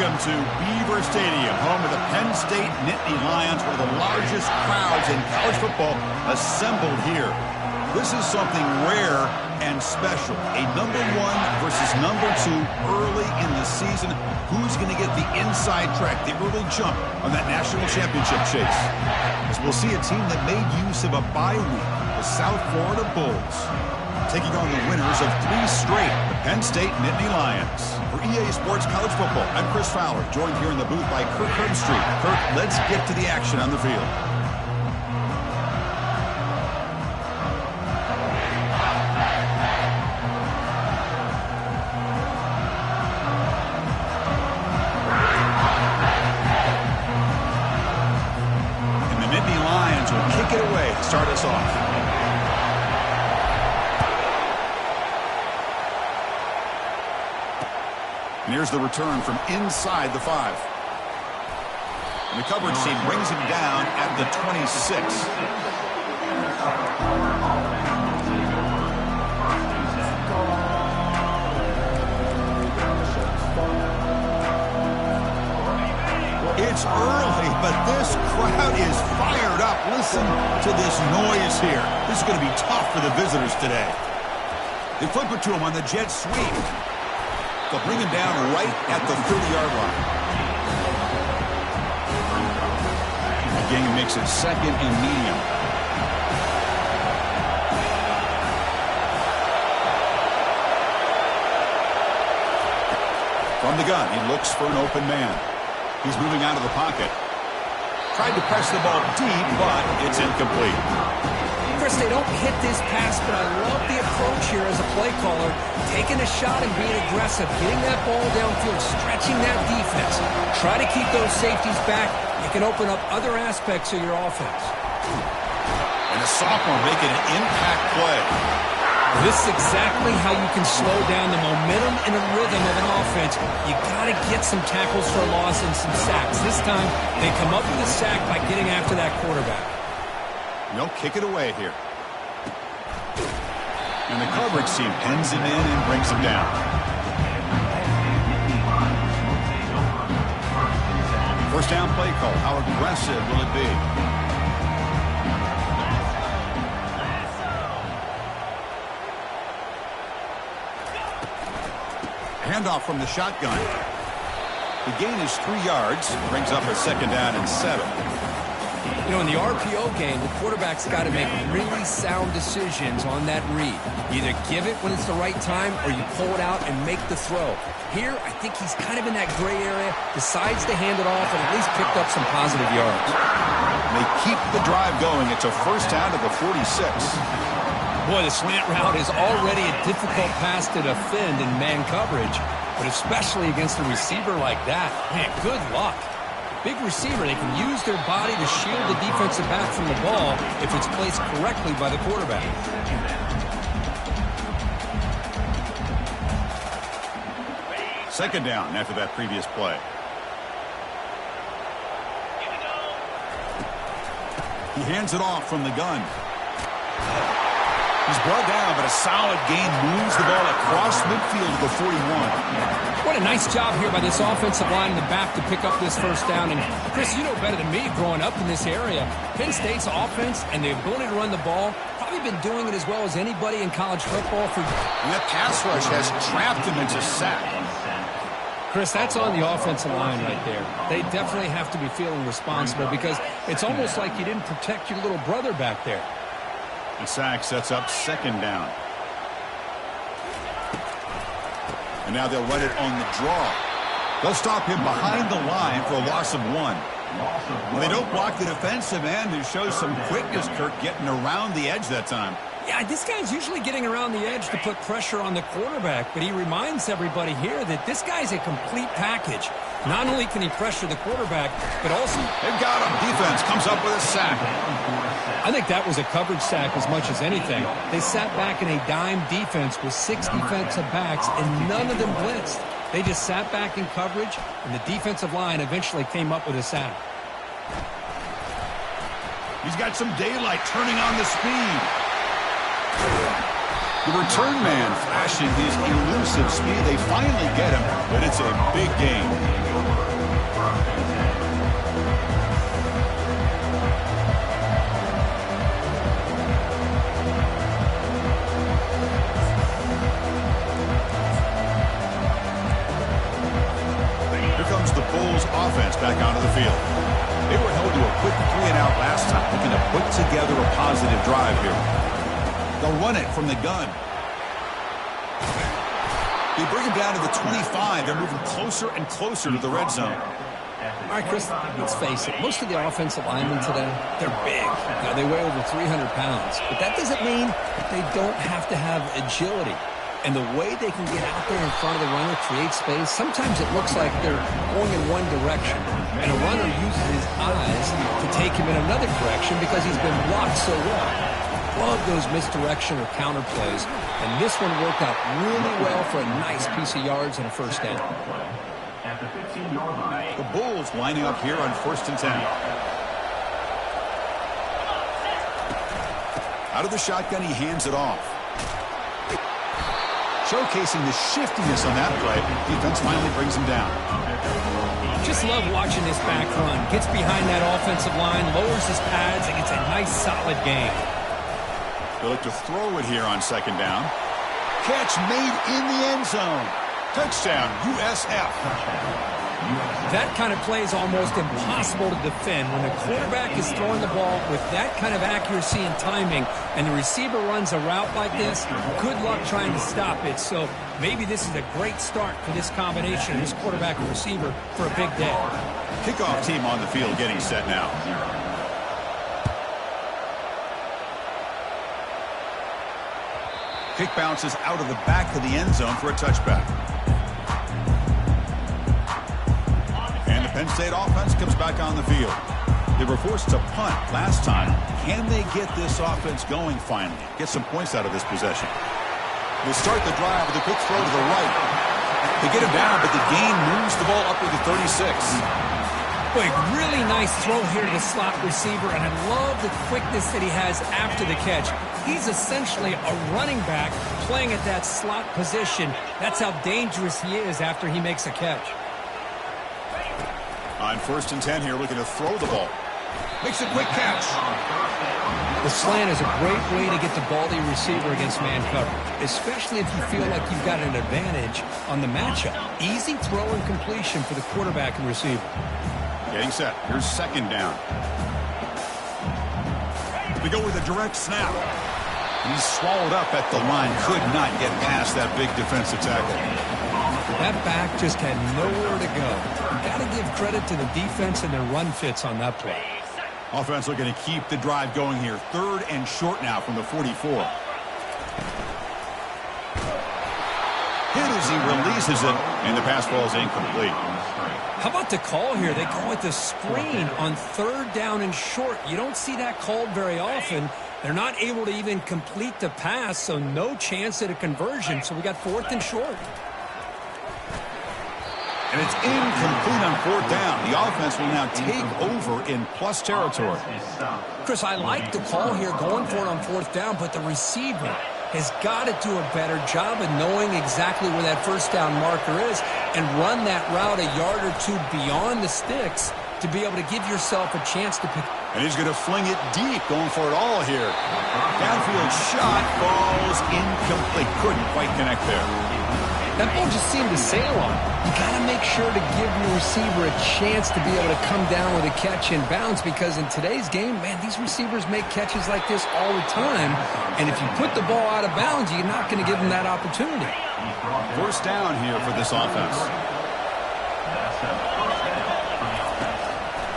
Welcome to Beaver Stadium, home of the Penn State Nittany Lions, one of the largest crowds in college football assembled here. This is something rare and special. A number 1 versus number 2 early in the season. Who's going to get the inside track, the early jump on that national championship chase? As we'll see a team that made use of a bye week, the South Florida Bulls, taking on the winners of 3 straight, the Penn State Nittany Lions. For EA Sports College Football, I'm Chris Fowler, joined here in the booth by Kirk Herbstreit. Kirk, let's get to the action on the field. And the Nittany Lions will kick it away to start us off. And here's the return from inside the 5. And the coverage team brings him down at the 26. It's early, but this crowd is fired up. Listen to this noise here. This is going to be tough for the visitors today. They flip it to him on the jet sweep. They'll bring him down right at the 30-yard line. Again, makes it 2nd and medium. From the gun, he looks for an open man. He's moving out of the pocket. Tried to press the ball deep, but it's incomplete. Chris, they don't hit this pass, but I love the approach here as a play caller. Taking a shot and being aggressive, getting that ball downfield, stretching that defense. Try to keep those safeties back. It can open up other aspects of your offense. And a sophomore making an impact play. This is exactly how you can slow down the momentum and the rhythm of an offense. You got to get some tackles for a loss and some sacks. This time, they come up with a sack by getting after that quarterback. They'll kick it away here. And the coverage team pins him in and brings him down. First down play call. How aggressive will it be? Handoff from the shotgun. The gain is 3 yards. Brings up a 2nd down and 7. You know, in the RPO game, the quarterback's got to make really sound decisions on that read. Either give it when it's the right time or you pull it out and make the throw. Here, I think he's kind of in that gray area, decides to hand it off and at least picked up some positive yards. They keep the drive going. It's a first down to the 46. Boy, the slant route is already a difficult pass to defend in man coverage, but especially against a receiver like that. Man, good luck. Big receiver, they can use their body to shield the defensive back from the ball if it's placed correctly by the quarterback. Second down after that previous play. He hands it off from the gun. He's brought down, but a solid gain moves the ball across midfield to the 41. What a nice job here by this offensive line in the back to pick up this first down. And, Chris, you know better than me growing up in this area. Penn State's offense and the ability to run the ball, probably been doing it as well as anybody in college football for... And that pass rush has trapped him into sack. Chris, that's on the offensive line right there. They definitely have to be feeling responsible because it's almost like you didn't protect your little brother back there. The sack sets up 2nd down. And now they'll run it on the draw. They'll stop him behind the line for a loss of 1. Well, they don't block the defensive end. It shows some quickness, Kirk, getting around the edge that time. Yeah, this guy's usually getting around the edge to put pressure on the quarterback, but he reminds everybody here that this guy's a complete package. Not only can he pressure the quarterback, but also... They've got him. Defense comes up with a sack. I think that was a coverage sack as much as anything. They sat back in a dime defense with 6 defensive backs, and none of them blitzed. They just sat back in coverage, and the defensive line eventually came up with a sack. He's got some daylight turning on the speed. The return man flashing his elusive speed. They finally get him, but it's a big gain. brings offense back onto the field. They were held to a quick 3-and-out last time, looking to put together a positive drive here. They'll run it from the gun. They bring him down to the 25. They're moving closer and closer to the red zone. All right, Chris, let's face it. Most of the offensive linemen today, they're big. Now, they weigh over 300 pounds. But that doesn't mean that they don't have to have agility. And the way they can get out there in front of the runner, create space, sometimes it looks like they're going in one direction. And a runner uses his eyes to take him in another direction because he's been blocked so well. Love those misdirection or counter plays. And this one worked out really well for a nice piece of yards and a first down. The Bulls lining up here on 1st and 10. Out of the shotgun, he hands it off. Showcasing the shiftiness on that play. Defense finally brings him down. Just love watching this back run. Gets behind that offensive line, lowers his pads, and gets a nice solid gain. They look to throw it here on 2nd down. Catch made in the end zone. Touchdown, USF. That kind of play is almost impossible to defend. When the quarterback is throwing the ball with that kind of accuracy and timing, and the receiver runs a route like this, good luck trying to stop it. So maybe this is a great start for this combination, this quarterback and receiver, for a big day. Kickoff team on the field getting set now. Kick bounces out of the back of the end zone for a touchback. And the Penn State offense comes back on the field. They were forced to punt last time. Can they get this offense going finally? Get some points out of this possession. They start the drive with a quick throw to the right. They get him down, but the gain moves the ball up to the 36. Boy, really nice throw here to the slot receiver, and I love the quickness that he has after the catch. He's essentially a running back playing at that slot position. That's how dangerous he is after he makes a catch. On 1st and 10 here, looking to throw the ball. Makes a quick catch. The slant is a great way to get the ball to your receiver against man coverage, especially if you feel like you've got an advantage on the matchup. Easy throw and completion for the quarterback and receiver. Getting set. Here's 2nd down. We go with a direct snap. He's swallowed up at the line. Could not get past that big defensive tackle. That back just had nowhere to go. Got to give credit to the defense and their run fits on that play. Offense looking to keep the drive going here. 3rd and short now from the 44. Hit as he releases it, and the pass ball is incomplete. How about the call here? They call it the screen on 3rd down and short. You don't see that called very often. They're not able to even complete the pass, so no chance at a conversion. So we got 4th and short. And it's incomplete on 4th down. The offense will now take over in plus territory. Chris, I like the call here, going for it on 4th down, but the receiver has got to do a better job of knowing exactly where that 1st down marker is and run that route a yard or two beyond the sticks to be able to give yourself a chance to pick. And he's going to fling it deep, going for it all here. Downfield shot falls incomplete. Couldn't quite connect there. That ball just seemed to sail on. You got to make sure to give your receiver a chance to be able to come down with a catch and bounce, because in today's game, man, these receivers make catches like this all the time. And if you put the ball out of bounds, you're not going to give them that opportunity. 1st down here for this offense.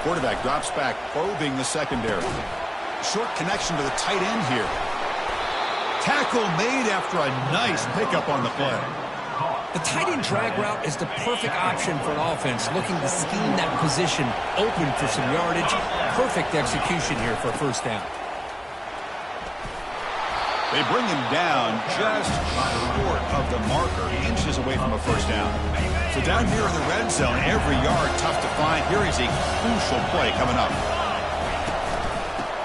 Quarterback drops back, probing the secondary. Short connection to the tight end here. Tackle made after a nice pickup on the play. The tight end drag route is the perfect option for an offense looking to scheme that position open for some yardage. Perfect execution here for a 1st down. They bring him down just short of the marker, inches away from a 1st down. So down here in the red zone, every yard tough to find. Here is a crucial play coming up.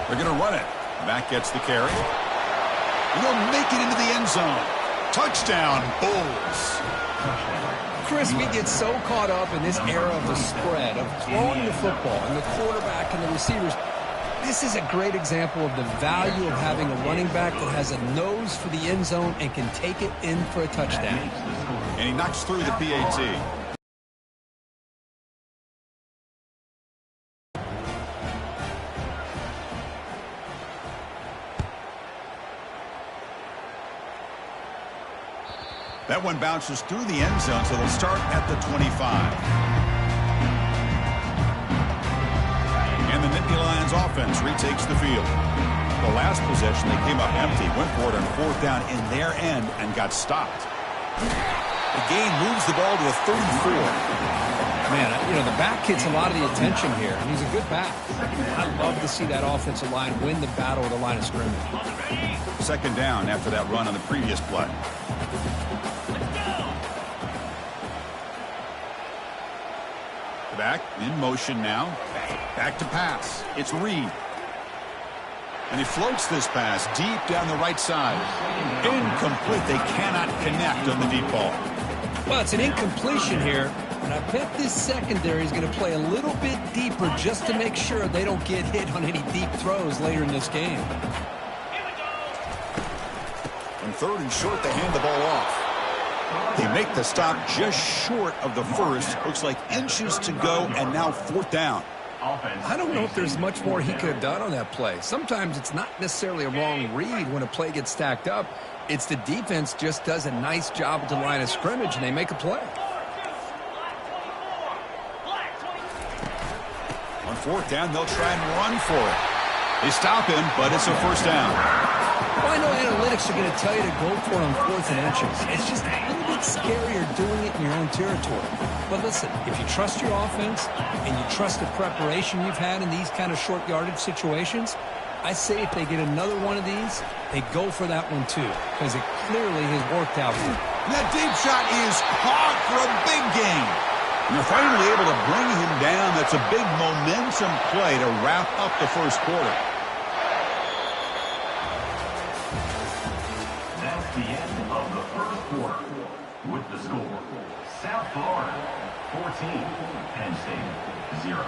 They're going to run it. Back gets the carry. And he'll make it into the end zone. Touchdown, Bulls. Chris, we get so caught up in this era of the spread, of throwing the football and the quarterback and the receivers. This is a great example of the value of having a running back that has a nose for the end zone and can take it in for a touchdown. And he knocks through the PAT. That one bounces through the end zone, so they'll start at the 25. And the Nittany Lions offense retakes the field. The last possession, they came up empty, went for it on fourth down in their end and got stopped. The gain moves the ball to the 34. Man, the back gets a lot of the attention here, and he's a good back. I'd love to see that offensive line win the battle at the line of scrimmage. Second down after that run on the previous play. The back in motion now. Back to pass. It's Reed. And he floats this pass deep down the right side. Incomplete. They cannot connect on the deep ball. Well, it's an incompletion here, and I bet this secondary is going to play a little bit deeper just to make sure they don't get hit on any deep throws later in this game. On third and short, they hand the ball off. They make the stop just short of the first. Looks like inches to go, and now fourth down. I don't know if there's much more he could have done on that play. Sometimes it's not necessarily a wrong read when a play gets stacked up. It's the defense just does a nice job at the line of scrimmage, and they make a play. On fourth down, they'll try and run for it. They stop him, but it's a first down. Well, I know analytics are going to tell you to go for it on fourth and inches. It's just a little bit scarier doing it in your own territory. But listen, if you trust your offense and you trust the preparation you've had in these kind of short yardage situations, I say if they get another one of these, they go for that one too, because it clearly has worked out for them. That deep shot is caught for a big gain. You're finally able to bring him down. That's a big momentum play to wrap up the first quarter. That's the end of the first quarter. With the score, South Florida 14, Penn State 0.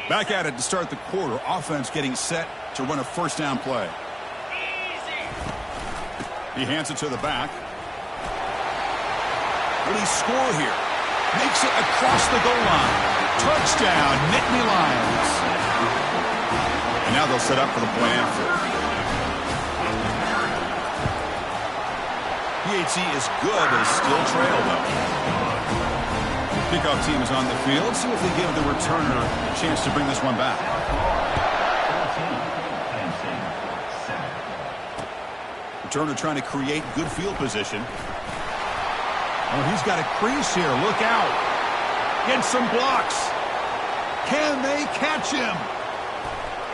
Back at it to start the quarter. Offense getting set to run a first down play. He hands it to the back. Will he score here? Makes it across the goal line. Touchdown, Nittany Lions. And now they'll set up for the play after. PAT is good as still trail, though. Kickoff team is on the field. See if they give the returner a chance to bring this one back. Returner trying to create good field position. Oh, he's got a crease here. Look out. Get some blocks. Can they catch him?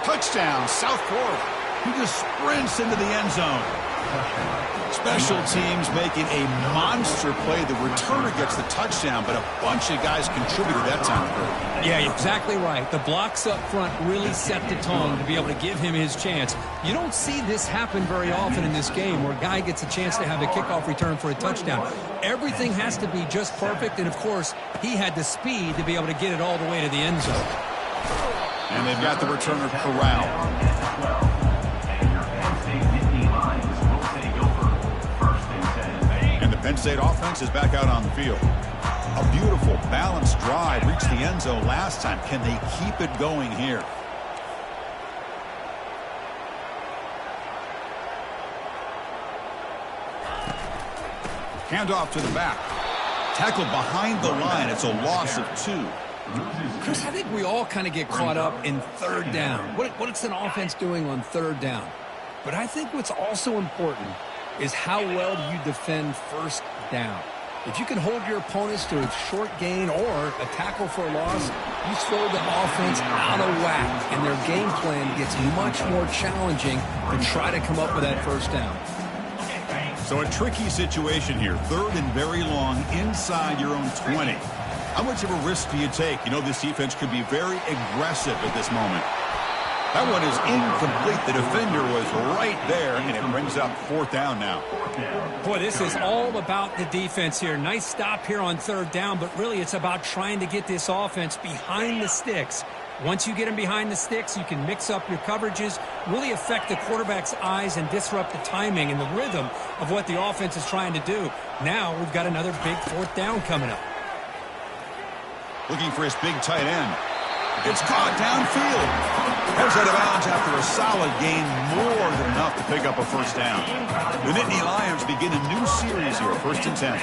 Touchdown, South Florida. He just sprints into the end zone. Special teams making a monster play. The returner gets the touchdown, but a bunch of guys contributed that time. Yeah, you're exactly right. The blocks up front really set the tone to be able to give him his chance. You don't see this happen very often in this game where a guy gets a chance to have a kickoff return for a touchdown. Everything has to be just perfect, and of course, he had the speed to be able to get it all the way to the end zone. And they've got the returner corralled. Penn State offense is back out on the field. A beautiful, balanced drive reached the end zone last time. Can they keep it going here? Handoff to the back. Tackled behind the line. It's a loss of 2. Chris, I think we all kind of get caught up in third down. What's an offense doing on third down? But I think what's also important is how well do you defend first down. If you can hold your opponents to a short gain or a tackle for a loss, you throw the offense out of whack, and their game plan gets much more challenging to try to come up with that first down. So a tricky situation here. Third and very long inside your own 20. How much of a risk do you take? You know, this defense could be very aggressive at this moment. That one is incomplete. The defender was right there, and it brings up fourth down now. Boy, this is all about the defense here. Nice stop here on third down, but really it's about trying to get this offense behind the sticks. Once you get them behind the sticks, you can mix up your coverages, really affect the quarterback's eyes and disrupt the timing and the rhythm of what the offense is trying to do. Now we've got another big fourth down coming up. Looking for his big tight end. It's caught downfield. Heads out of bounds after a solid gain, more than enough to pick up a first down. The Nittany Lions begin a new series here, 1st and 10.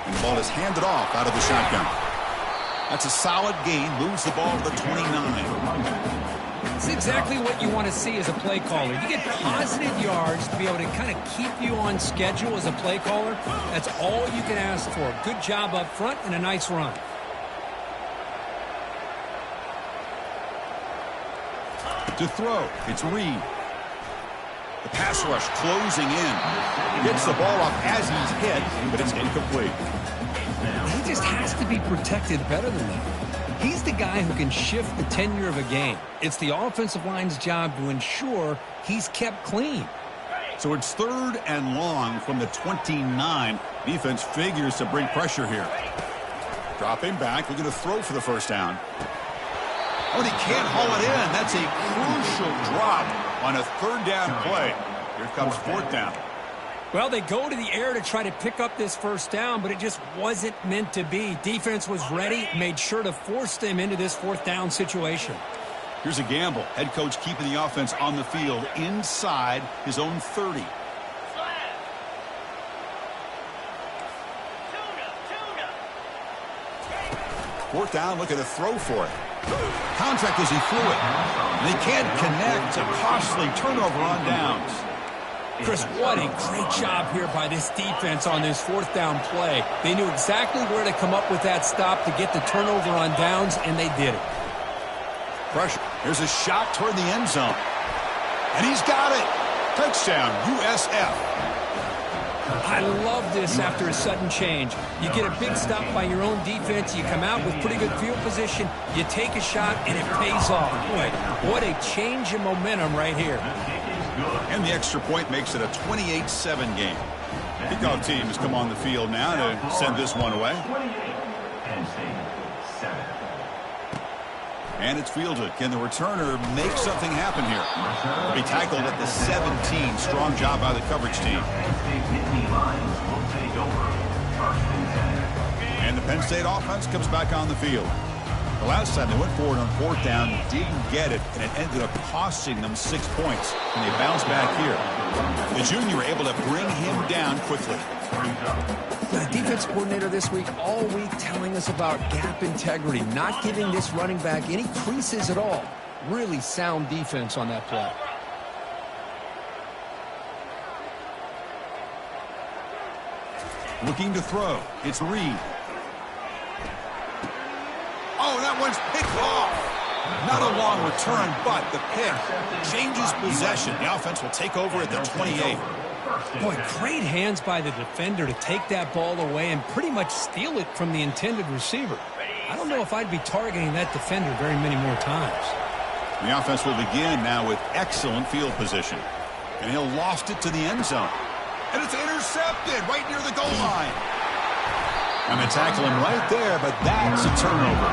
And the ball is handed off out of the shotgun. That's a solid gain, moves the ball to the 29. It's exactly what you want to see as a play caller. You get positive yards to be able to kind of keep you on schedule as a play caller. That's all you can ask for. Good job up front and a nice run. To throw, it's Reed. The pass rush closing in. Gets the ball up as he's hit, but it's incomplete. He just has to be protected better than that. He's the guy who can shift the tenure of a game. It's the offensive line's job to ensure he's kept clean. So it's 3rd and long from the 29. Defense figures to bring pressure here. Dropping back, looking to throw for the first down. Oh, and he can't haul it in. That's a crucial drop on a 3rd down play. Here comes 4th down. Well, they go to the air to try to pick up this first down, but it just wasn't meant to be. Defense was ready, made sure to force them into this 4th down situation. Here's a gamble. Head coach keeping the offense on the field inside his own 30. Fourth down, looking to throw for it. Contact as he threw it. And he can't connect. A costly turnover on downs. Chris, what a great job here by this defense on this 4th down play. They knew exactly where to come up with that stop to get the turnover on downs, and they did it. Pressure. Here's a shot toward the end zone. And he's got it. Touchdown, USF. I love this after a sudden change. You get a big stop by your own defense. You come out with pretty good field position. You take a shot, and it pays off. Boy, what a change in momentum right here. And the extra point makes it a 28-7 game. Kickoff teams come on the field now to send this one away. And it's fielded. Can the returner make something happen here? He'll be tackled at the 17. Strong job by the coverage team. And the Penn State offense comes back on the field. The last time they went forward on 4th down, didn't get it, and it ended up costing them 6 points. And they bounced back here. The junior able to bring him down quickly. The defense coordinator this week, all week, telling us about gap integrity, not giving this running back any creases at all. Really sound defense on that play. Looking to throw. It's Reed. Oh, that one's picked off. Not a long return, but the pick changes possession. The offense will take over at the 28. Boy, great hands by the defender to take that ball away and pretty much steal it from the intended receiver. I don't know if I'd be targeting that defender very many more times. The offense will begin now with excellent field position. And he'll loft it to the end zone. And it's intercepted right near the goal line. And they tackle him right there, but that's a turnover.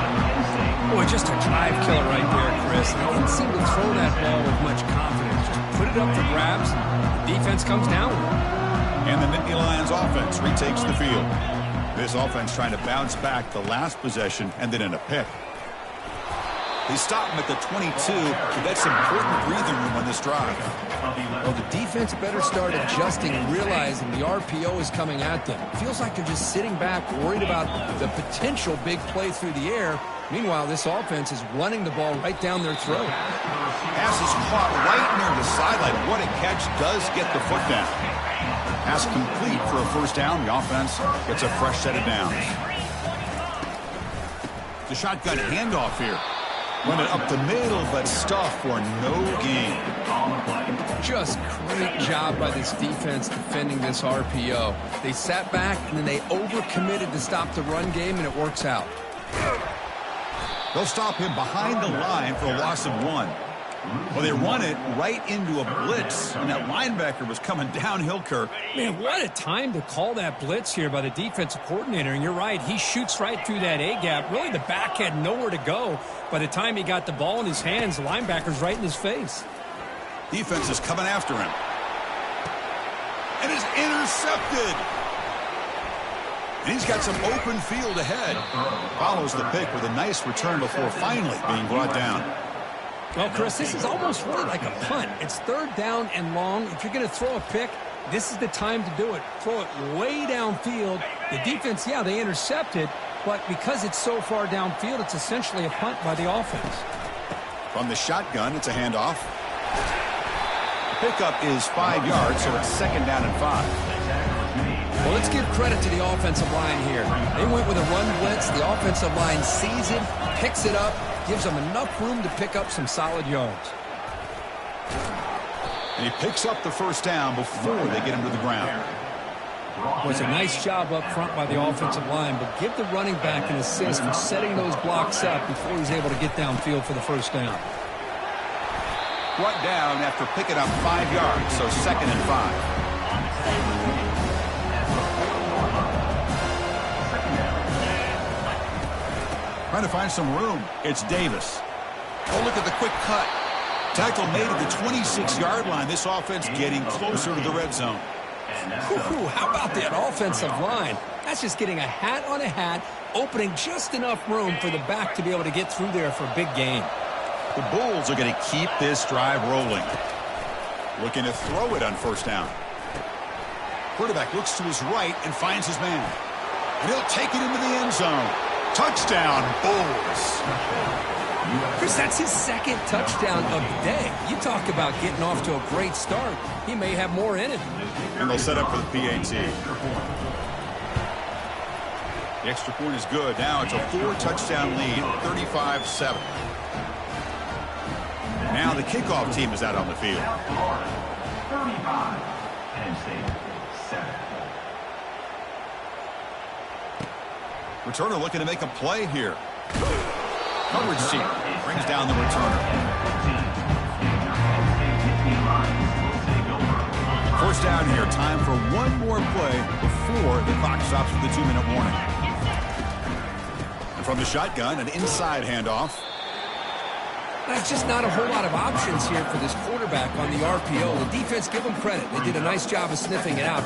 Boy, just a drive killer right there, Chris. They didn't seem to throw that ball with much confidence. Just put it up for grabs. The defense comes down with it. And the Nittany Lions offense retakes the field. This offense trying to bounce back the last possession, ended in a pick. They stop him at the 22, but that's important breathing room on this drive. Well, the defense better start adjusting and realizing the RPO is coming at them. It feels like they're just sitting back, worried about the potential big play through the air. Meanwhile, this offense is running the ball right down their throat. Pass is caught right near the sideline. What a catch, does get the foot down. Pass complete for a first down. The offense gets a fresh set of downs. The shotgun handoff here. Running up the middle, but stuff for no gain. Just great job by this defense defending this RPO. They sat back, and then they overcommitted to stop the run game, and it works out. They'll stop him behind the line for a loss of 1. Well, they run it right into a blitz, and that linebacker was coming downhill, Kirk. Man, what a time to call that blitz here by the defensive coordinator. And you're right, he shoots right through that A-gap. Really, the back had nowhere to go. By the time he got the ball in his hands, the linebacker's right in his face. Defense is coming after him. And is intercepted. And he's got some open field ahead. Follows the pick with a nice return before finally being brought down. Well, Chris, this is almost really like a punt. It's third down and long. If you're going to throw a pick, this is the time to do it. Throw it way downfield. The defense, yeah, they intercepted, but because it's so far downfield, it's essentially a punt by the offense. From the shotgun, it's a handoff. The pickup is 5 yards, so it's second down and 5. Well, let's give credit to the offensive line here. They went with a run blitz. The offensive line sees it, picks it up, gives them enough room to pick up some solid yards. And he picks up the first down before they get him to the ground. Well, it's a nice job up front by the offensive line, but give the running back an assist for setting those blocks up before he's able to get downfield for the first down. Brought down after picking up 5 yards, so second and 5. Trying to find some room. It's Davis. Oh, look at the quick cut. Tackle made at the 26-yard line. This offense getting closer to the red zone. Whew, how about that offensive line? That's just getting a hat on a hat, opening just enough room for the back to be able to get through there for a big gain. The Bulls are going to keep this drive rolling. Looking to throw it on first down. Quarterback looks to his right and finds his man. And he'll take it into the end zone. Touchdown, Bulls. Chris, that's his second touchdown of the day. You talk about getting off to a great start. He may have more in it. And they'll set up for the PAT. The extra point is good. Now it's a 4-touchdown lead, 35-7. Now the kickoff team is out on the field. 35. Penn State, 7. Returner looking to make a play here. Coverage team brings down the returner. First down here. Time for one more play before the clock stops with the 2-minute warning. And from the shotgun, an inside handoff. That's just not a whole lot of options here for this quarterback on the RPO. The defense, give them credit. They did a nice job of sniffing it out.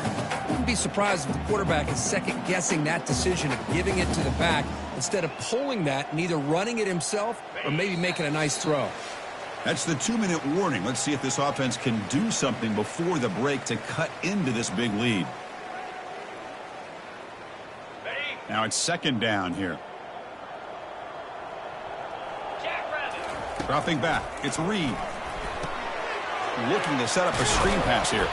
Wouldn't be surprised if the quarterback is second-guessing that decision of giving it to the back instead of pulling that and either running it himself or maybe making a nice throw. That's the 2-minute warning. Let's see if this offense can do something before the break to cut into this big lead. Now it's second down here. Dropping back, it's Reed. Looking to set up a screen pass here.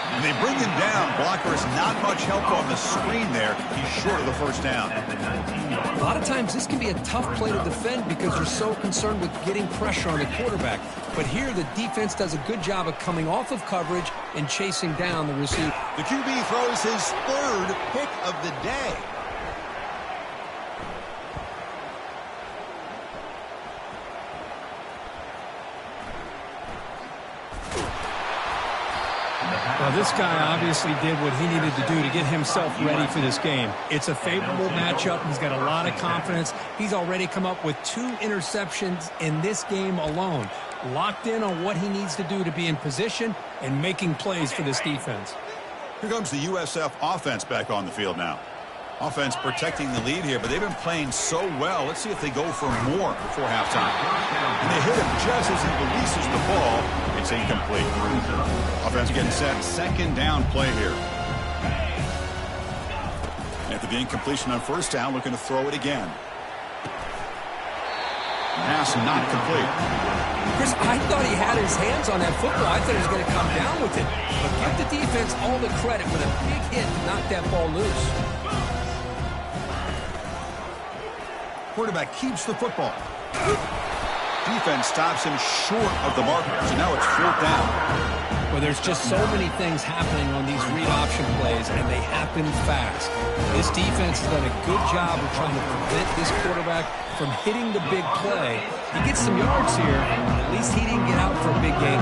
And they bring him down. Blocker has not much help on the screen there. He's short of the first down. A lot of times this can be a tough play to defend because you're so concerned with getting pressure on the quarterback. But here the defense does a good job of coming off of coverage and chasing down the receiver. The QB throws his third pick of the day. Well, this guy obviously did what he needed to do to get himself ready for this game. It's a favorable matchup. He's got a lot of confidence. He's already come up with 2 interceptions in this game alone. Locked in on what he needs to do to be in position and making plays for this defense. Here comes the USF offense back on the field now. Offense protecting the lead here, but they've been playing so well. Let's see if they go for more before halftime. And they hit him just as he releases the ball. It's incomplete. Offense getting set. Second down play here. After the incompletion on first down, looking to throw it again. Pass not complete. Chris, I thought he had his hands on that football. I thought he was going to come down with it. But give the defense all the credit with a big hit to knock that ball loose. Quarterback keeps the football. Defense stops him short of the marker. So now it's fourth down. Well, there's just so many things happening on these read option plays, and they happen fast. This defense has done a good job of trying to prevent this quarterback from hitting the big play. He gets some yards here. At least he didn't get out for a big gain.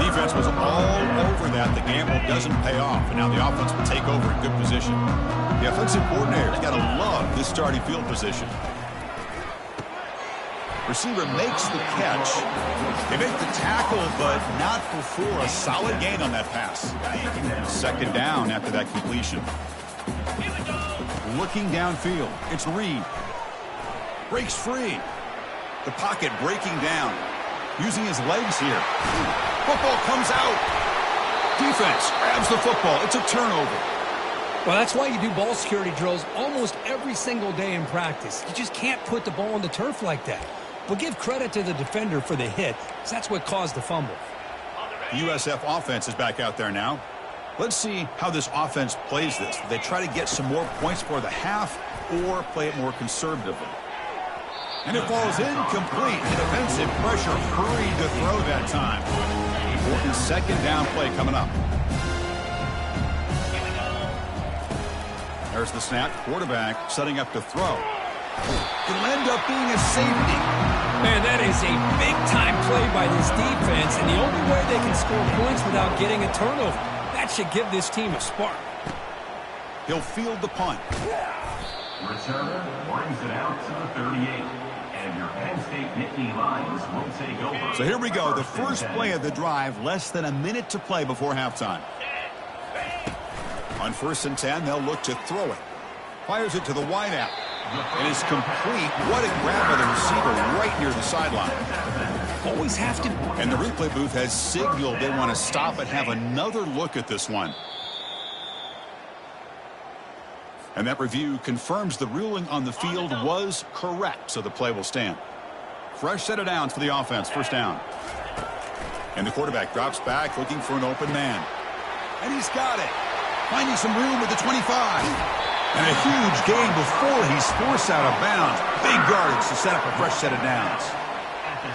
Defense was all over that. The gamble doesn't pay off, and now the offense will take over in good position. The offensive coordinator's got to love this starting field position. Receiver makes the catch. They make the tackle, but not before a solid gain on that pass. Second down after that completion. Looking downfield. It's Reed. Breaks free. The pocket breaking down. Using his legs here. Football comes out. Defense grabs the football. It's a turnover. Well, that's why you do ball security drills almost every single day in practice. You just can't put the ball on the turf like that. But give credit to the defender for the hit, because that's what caused the fumble. The USF offense is back out there now. Let's see how this offense plays this. Do they try to get some more points for the half or play it more conservatively? And it falls incomplete. The defensive pressure hurried to throw that time. Important second down play coming up. There's the snap. Quarterback setting up to throw. It'll end up being a safety. Man, that is a big-time play by this defense, and the only way they can score points without getting a turnover. That should give this team a spark. He'll field the punt. Returner brings it out to the 38. And your Penn State Nittany Lions will take over. So here we go. The first play of the drive. Less than a minute to play before halftime. On 1st and 10, they'll look to throw it. Fires it to the wideout. And it's complete. What a grab by the receiver right near the sideline. Always have to. And the replay booth has signaled they want to stop and have another look at this one. And that review confirms the ruling on the field was correct, so the play will stand. Fresh set of downs for the offense. First down. And the quarterback drops back looking for an open man. And he's got it. Finding some room at the 25. And a huge gain before he's forced out of bounds. Big yardage to set up a fresh set of downs.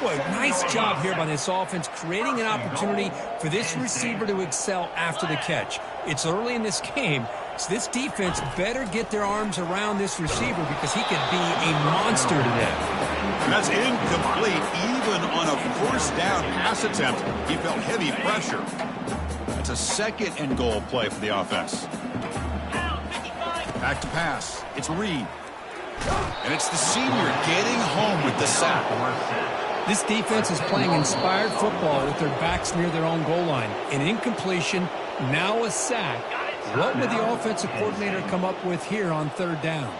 Boy, nice job here by this offense, creating an opportunity for this receiver to excel after the catch. It's early in this game, so this defense better get their arms around this receiver because he could be a monster today. And that's incomplete. Even on a first down pass attempt, he felt heavy pressure. That's a second and goal play for the offense. Back to pass. It's Reed. And it's the senior getting home with the sack. This defense is playing inspired football with their backs near their own goal line. An incompletion, now a sack. What would the offensive coordinator come up with here on 3rd down?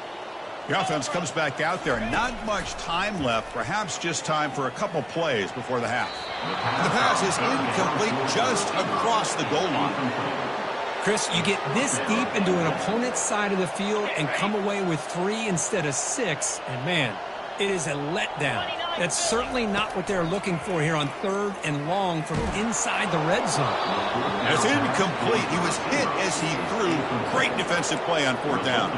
The offense comes back out there. Not much time left. Perhaps just time for a couple plays before the half. And the pass is incomplete just across the goal line. Chris, you get this deep into an opponent's side of the field and come away with 3 instead of 6. And, man, it is a letdown. That's certainly not what they're looking for here on 3rd and long from inside the red zone. It's incomplete. He was hit as he threw. Great defensive play on 4th down.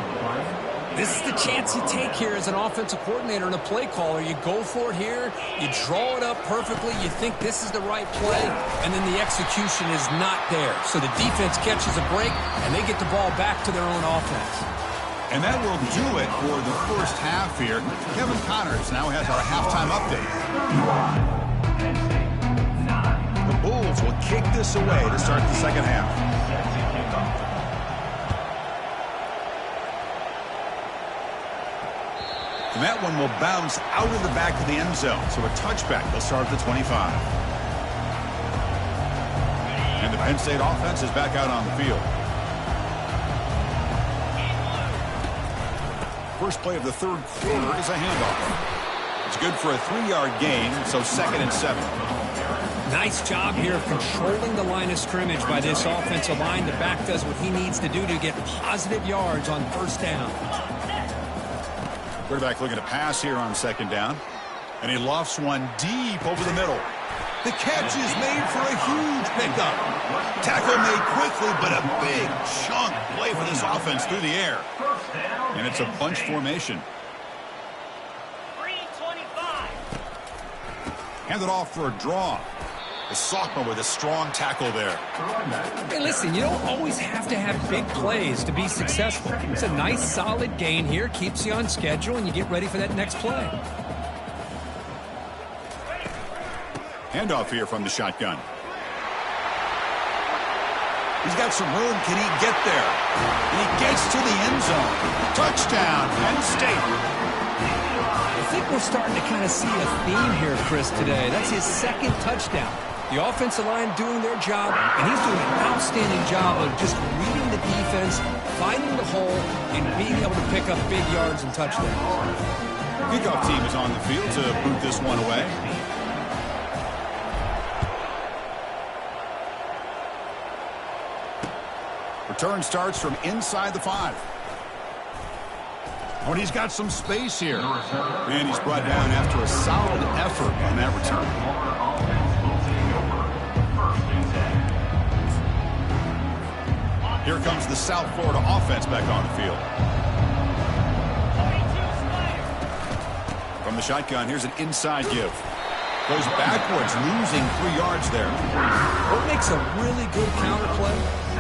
This is the chance you take here as an offensive coordinator and a play caller. You go for it here. You draw it up perfectly. You think this is the right play, and then the execution is not there. So the defense catches a break, and they get the ball back to their own offense. And that will do it for the first half here. Kevin Connors now has our halftime update. The Bulls will kick this away to start the second half. And that one will bounce out of the back of the end zone. So a touchback. They'll start at the 25. And the Penn State offense is back out on the field. First play of the 3rd quarter is a handoff. It's good for a 3-yard gain, so 2nd and 7. Nice job here of controlling the line of scrimmage by this offensive line. The back does what he needs to do to get positive yards on 1st down. Quarterback looking to pass here on 2nd down. And he lofts one deep over the middle. The catch is made for a huge pickup. Tackle made quickly, but a big chunk play for this offense through the air. And it's a bunch formation. 325. Handed off for a draw. The sophomore with a strong tackle there. Hey, listen, you don't always have to have big plays to be successful. It's a nice, solid gain here. Keeps you on schedule, and you get ready for that next play. Handoff here from the shotgun. He's got some room. Can he get there? And he gets to the end zone. Touchdown, Penn State. I think we're starting to kind of see a theme here, Chris, today. That's his 2nd touchdown. The offensive line doing their job, and he's doing an outstanding job of just reading the defense, finding the hole, and being able to pick up big yards and touchdowns. Kickoff team is on the field to boot this one away. Return starts from inside the 5. Oh, and he's got some space here. And he's brought down after a solid effort on that return. Here comes the South Florida offense back on the field. From the shotgun, here's an inside give. Goes backwards, losing 3 yards there. What makes a really good counter play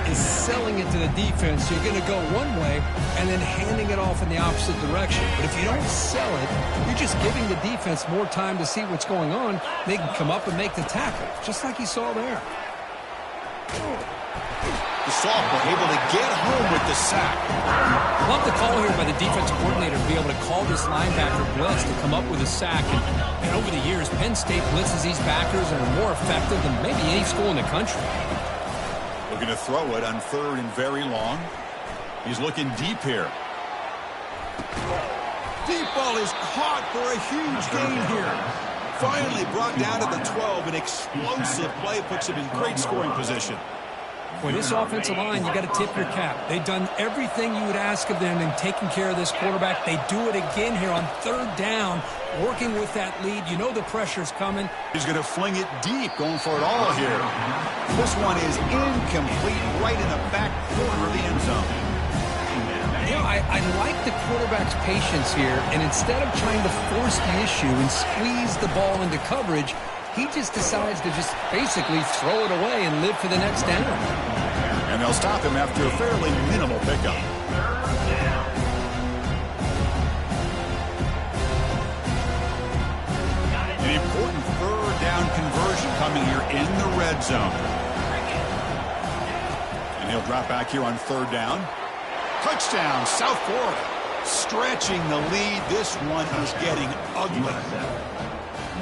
is selling it to the defense. So you're going to go one way and then handing it off in the opposite direction. But if you don't sell it, you're just giving the defense more time to see what's going on. They can come up and make the tackle, just like you saw there. The sophomore able to get home with the sack. Love the call here by the defensive coordinator to be able to call this linebacker blitz to come up with a sack. And over the years, Penn State blitzes these backers and are more effective than maybe any school in the country. Looking to throw it on 3rd and very long. He's looking deep here. Deep ball is caught for a huge gain here. Finally brought down to the 12. An explosive play puts him in great scoring position. Boy, this offensive line, you got to tip your cap. They've done everything you would ask of them in taking care of this quarterback. They do it again here on 3rd down, working with that lead. You know the pressure's coming. He's going to fling it deep, going for it all here. This one is incomplete, right in the back corner of the end zone. You know, I like the quarterback's patience here, and instead of trying to force the issue and squeeze the ball into coverage, he just decides to just basically throw it away and live for the next down. And they'll stop him after a fairly minimal pickup. An important 3rd down conversion coming here in the red zone. And he'll drop back here on 3rd down. Touchdown, South Florida. Stretching the lead. This one is getting ugly.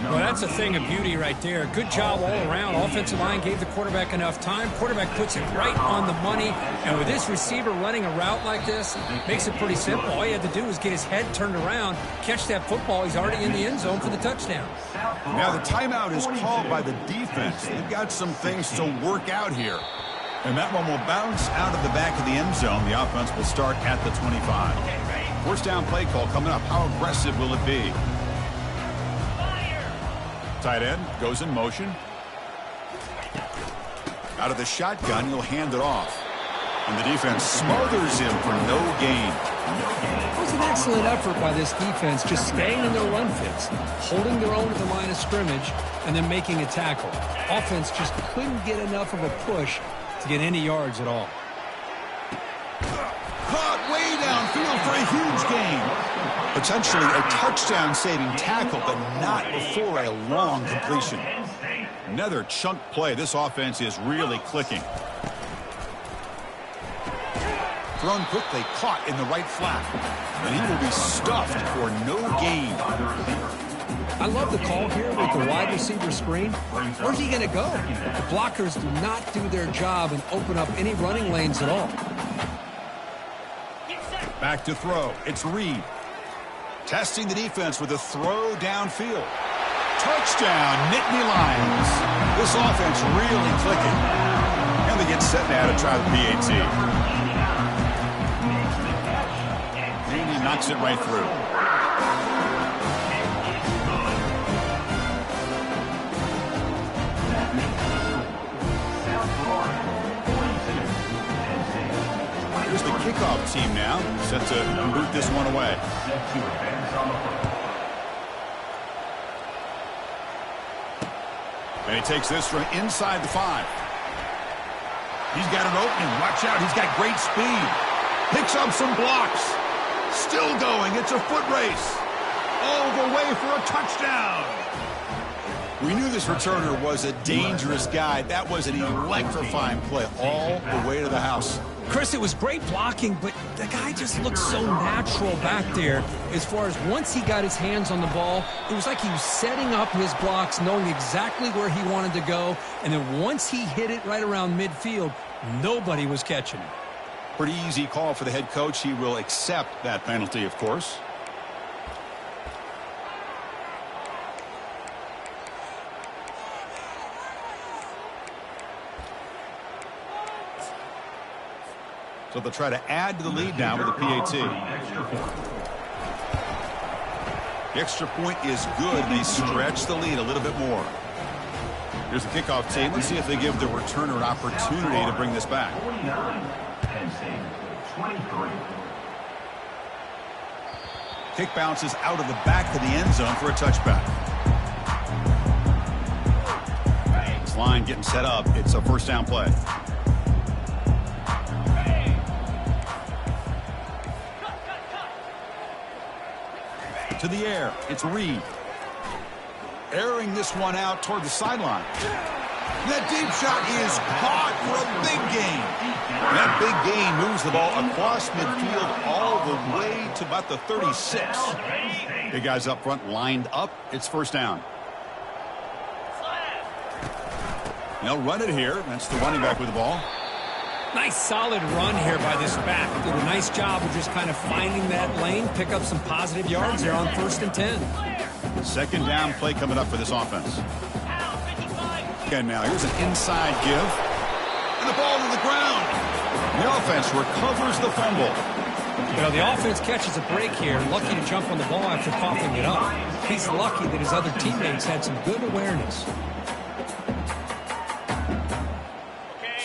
Well, that's a thing of beauty right there. Good job all around. Offensive line gave the quarterback enough time. Quarterback puts it right on the money. And with this receiver running a route like this, makes it pretty simple. All you have to do is get his head turned around, catch that football. He's already in the end zone for the touchdown. Now the timeout is called by the defense. They've got some things to work out here. And that one will bounce out of the back of the end zone. The offense will start at the 25. 1st down play call coming up. How aggressive will it be? Tight end goes in motion. Out of the shotgun, he'll hand it off. And the defense smothers him for no gain. It was an excellent effort by this defense, just staying in their run fits, holding their own at the line of scrimmage, and then making a tackle. Offense just couldn't get enough of a push to get any yards at all. Caught way downfield for a huge gain. Potentially a touchdown-saving tackle, but not before a long completion. Another chunk play. This offense is really clicking. Thrown quickly, caught in the right flat. And he will be stuffed for no gain. I love the call here with the wide receiver screen. Where's he going to go? The blockers do not do their job and open up any running lanes at all. Back to throw. It's Reed. Testing the defense with a throw downfield. Touchdown, Nittany Lions. This offense really clicking. And they get set now to try the PAT. And he knocks it right through. Here's the kickoff team now, set to boot this one away. And he takes this from inside the 5. He's got an opening. Watch out. He's got great speed. Picks up some blocks. Still going. It's a foot race. All the way for a touchdown. We knew this returner was a dangerous guy. That was an electrifying play all the way to the house. Chris, it was great blocking, but the guy just looked so natural back there as far as once he got his hands on the ball, it was like he was setting up his blocks, knowing exactly where he wanted to go, and then once he hit it right around midfield, nobody was catching him. Pretty easy call for the head coach. He will accept that penalty, of course. So they'll try to add to the lead now with the PAT. The extra point is good. They stretch the lead a little bit more. Here's the kickoff team. Let's see if they give the returner an opportunity to bring this back. 49, Penn State, 23. Kick bounces out of the back of the end zone for a touchback. This line getting set up. It's a first down play. To the air. It's Reed. Airing this one out toward the sideline. That deep shot is caught for a big gain. That big gain moves the ball across midfield all the way to about the 36. Big guys up front lined up. It's first down. They'll run it here. That's the running back with the ball. Nice solid run here by this back. Did a nice job of just kind of finding that lane, pick up some positive yards there on 1st and 10. Second down play coming up for this offense. And now here's an inside give. And the ball to the ground. The offense recovers the fumble. You know, the offense catches a break here. Lucky to jump on the ball after coughing it up. He's lucky that his other teammates had some good awareness.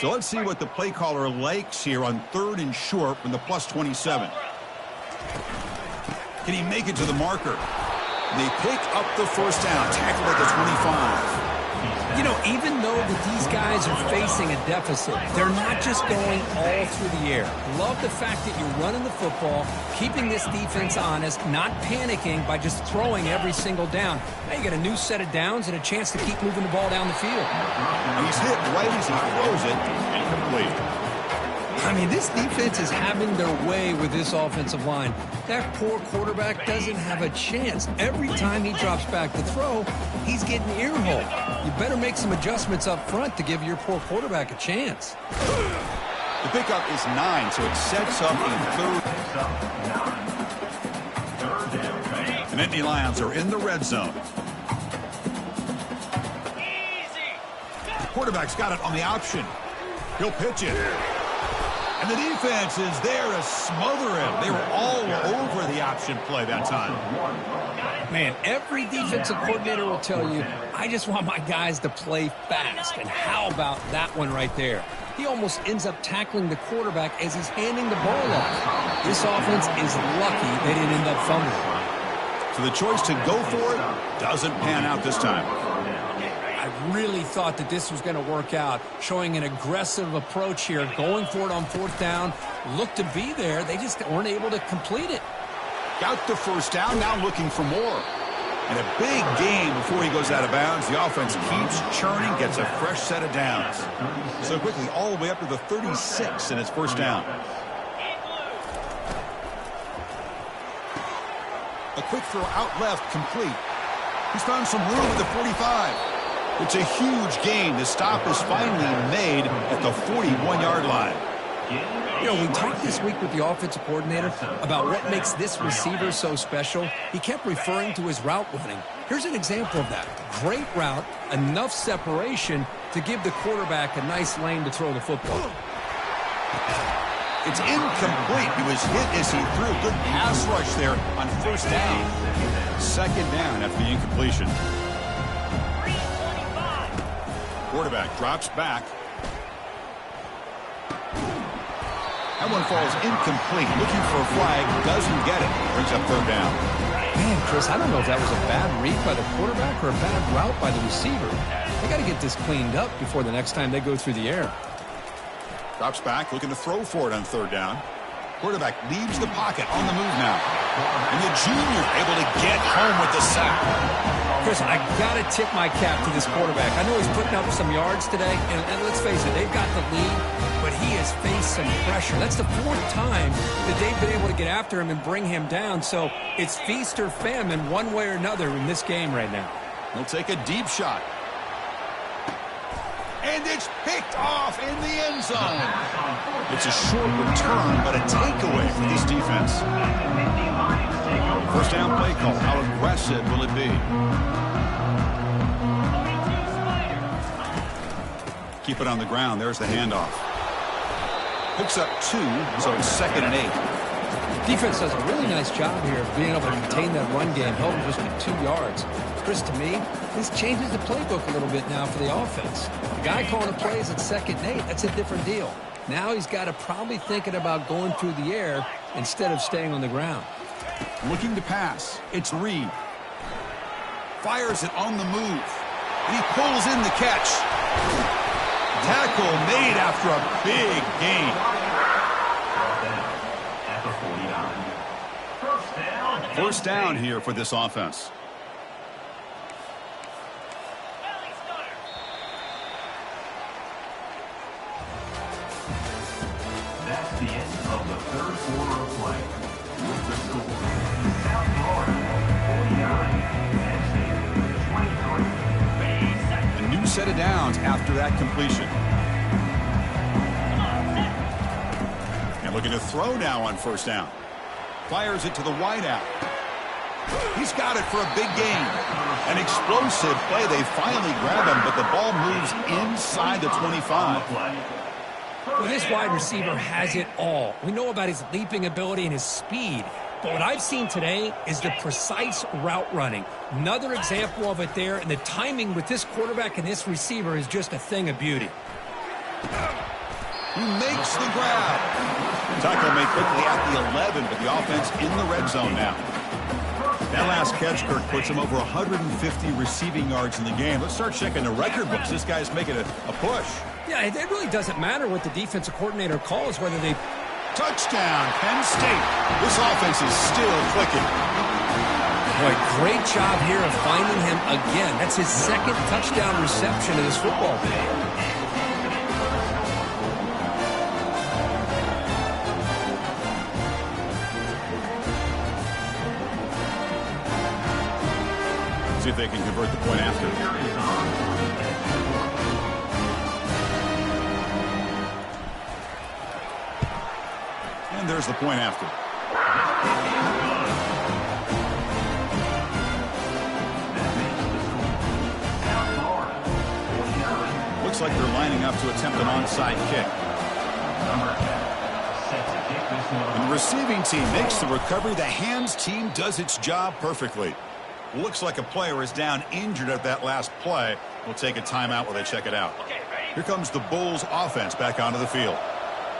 So let's see what the play caller likes here on 3rd and short from the +27. Can he make it to the marker? They pick up the first down, tackled at the 25. You know, even though that these guys are facing a deficit, they're not just going all through the air. Love the fact that you're running the football, keeping this defense honest, not panicking by just throwing every single down. Now you got a new set of downs and a chance to keep moving the ball down the field. He's hit right as he throws it, incomplete. I mean, this defense is having their way with this offensive line. That poor quarterback doesn't have a chance. Every time he drops back to throw, he's getting earhole. You better make some adjustments up front to give your poor quarterback a chance. The pickup is 9, so it sets up a 3rd. The Nittany Lions are in the red zone. Quarterback's got it on the option. He'll pitch it. And the defense is there to smother him. They were all over the option play that time. Man, every defensive coordinator will tell you, I just want my guys to play fast. And how about that one right there? He almost ends up tackling the quarterback as he's handing the ball off. This offense is lucky they didn't end up fumbling. So the choice to go for it doesn't pan out this time. I really thought that this was going to work out, showing an aggressive approach here, going for it on 4th down. Looked to be there. They just weren't able to complete it. Got the first down, now looking for more. And a big gain before he goes out of bounds. The offense keeps churning, gets a fresh set of downs. So quickly all the way up to the 36, and it's first down. A quick throw out left, complete. He's found some room at the 45. It's a huge gain. The stop is finally made at the 41-yard line. You know, we talked this week with the offensive coordinator about what makes this receiver so special. He kept referring to his route running. Here's an example of that. Great route, enough separation to give the quarterback a nice lane to throw the football. It's incomplete. He was hit as he threw. Good pass rush there on 1st down. 2nd down after the incompletion. Quarterback drops back. That one falls incomplete. Looking for a flag. Doesn't get it. Brings up 3rd down. Man, Chris, I don't know if that was a bad read by the quarterback or a bad route by the receiver. They got to get this cleaned up before the next time they go through the air. Drops back, looking to throw for it on 3rd down. Quarterback leaves the pocket, on the move now. And the junior able to get home with the sack. Chris, I got to tip my cap to this quarterback. I know he's putting up some yards today, and let's face it, they've got the lead, but he has faced some pressure. That's the 4th time that they've been able to get after him and bring him down. So it's feast or famine one way or another in this game right now. He'll take a deep shot. And it's picked off in the end zone. It's a short return, but a takeaway for this defense. First down play call. How aggressive will it be? Keep it on the ground. There's the handoff. Picks up 2, so it's 2nd and 8. Defense does a really nice job here of being able to contain that run game, held just with 2 yards. Chris, to me, this changes the playbook a little bit now for the offense. The guy calling the plays at 2nd and 8, that's a different deal. Now he's got to probably thinking about going through the air instead of staying on the ground. Looking to pass. It's Reed. Fires it on the move. And he pulls in the catch. Tackle made after a big gain. First down here for this offense. That's the end of the third quarter of play. With the score, South Florida 49, Penn State 23. A new set of downs after that completion. And looking to throw now on first down. Fires it to the wideout. He's got it for a big gain. An explosive play. They finally grab him, but the ball moves inside the 25. Well, this wide receiver has it all. We know about his leaping ability and his speed. But what I've seen today is the precise route running. Another example of it there, and the timing with this quarterback and this receiver is just a thing of beauty. He makes the grab. Tackle made quickly at the 11, but the offense in the red zone now. That last catch, Kirk, puts him over 150 receiving yards in the game. Let's start checking the record books. This guy's making a push. Yeah, it really doesn't matter what the defensive coordinator calls, whether they... Touchdown, Penn State. This offense is still clicking. Boy, great job here of finding him again. That's his 2nd touchdown reception of this football game. See if they can convert the point after. And there's the point after. Looks like they're lining up to attempt an onside kick. And the receiving team makes the recovery. The hands team does its job perfectly. Looks like a player is down injured at that last play. We'll take a timeout while they check it out. Here comes the Bulls offense back onto the field.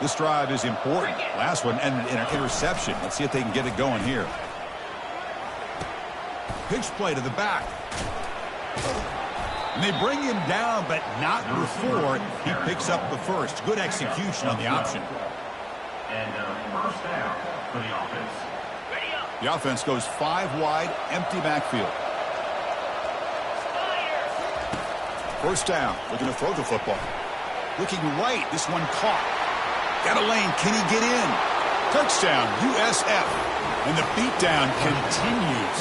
This drive is important. Last one ended in an interception. Let's see if they can get it going here. Pitch play to the back. And they bring him down, but not before he picks up the first. Good execution on the option. And first down for the offense. The offense goes 5 wide, empty backfield. First down, looking to throw the football. Looking right, this one caught. Got a lane, can he get in? Touchdown, USF. And the beatdown continues.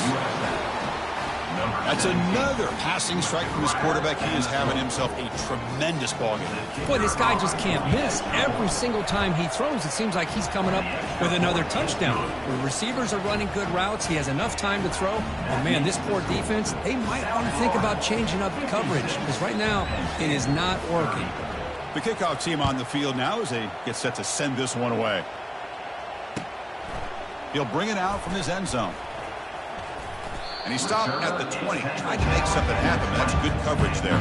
That's another passing strike from his quarterback. He is having himself a tremendous ball game. Boy, this guy just can't miss. Every single time he throws, it seems like he's coming up with another touchdown. The receivers are running good routes. He has enough time to throw. Oh, man, this poor defense, they might want to think about changing up coverage because right now it is not working. The kickoff team on the field now as they get set to send this one away. He'll bring it out from his end zone. And he stopped at the 20, trying to make something happen. That's good coverage there.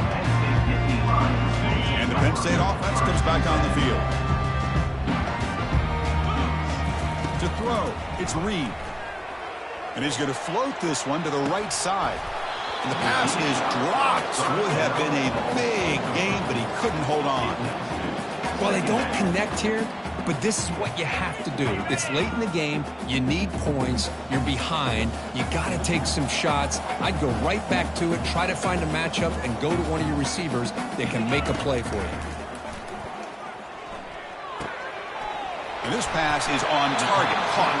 And the Penn State offense comes back on the field. To throw, it's Reed. And he's going to float this one to the right side. And the pass is dropped. Would have been a big game, but he couldn't hold on. Well, they don't connect here, but this is what you have to do. It's late in the game. You need points. You're behind. You got to take some shots. I'd go right back to it, try to find a matchup, and go to one of your receivers that can make a play for you. And this pass is on target. Caught.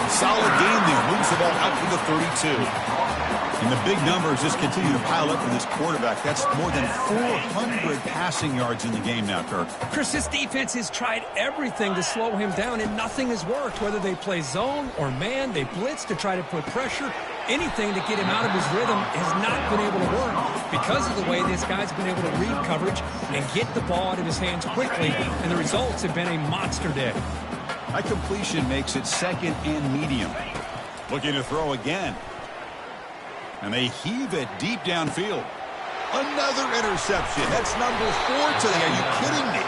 Solid game there. Moves the ball out to the 32. And the big numbers just continue to pile up for this quarterback. That's more than 400 passing yards in the game now, Kirk. Chris, this defense has tried everything to slow him down, and nothing has worked. Whether they play zone or man, they blitz to try to put pressure. Anything to get him out of his rhythm has not been able to work because of the way this guy's been able to read coverage and get the ball out of his hands quickly, and the results have been a monster day. That completion makes it second and medium. Looking to throw again. And they heave it deep downfield. Another interception. That's number 4 today. Are you kidding me?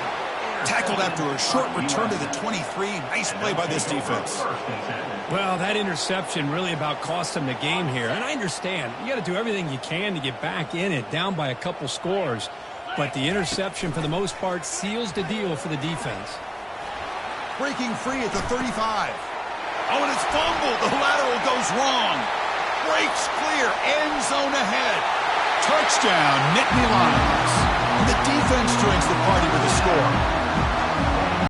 Tackled after a short return to the 23. Nice play by this defense. Well, that interception really about cost him the game here. And I understand. You got to do everything you can to get back in it, down by a couple scores. But the interception, for the most part, seals the deal for the defense. Breaking free at the 35. Oh, and it's fumbled. The lateral goes wrong. Breaks clear. End zone ahead. Touchdown, Nittany Lions.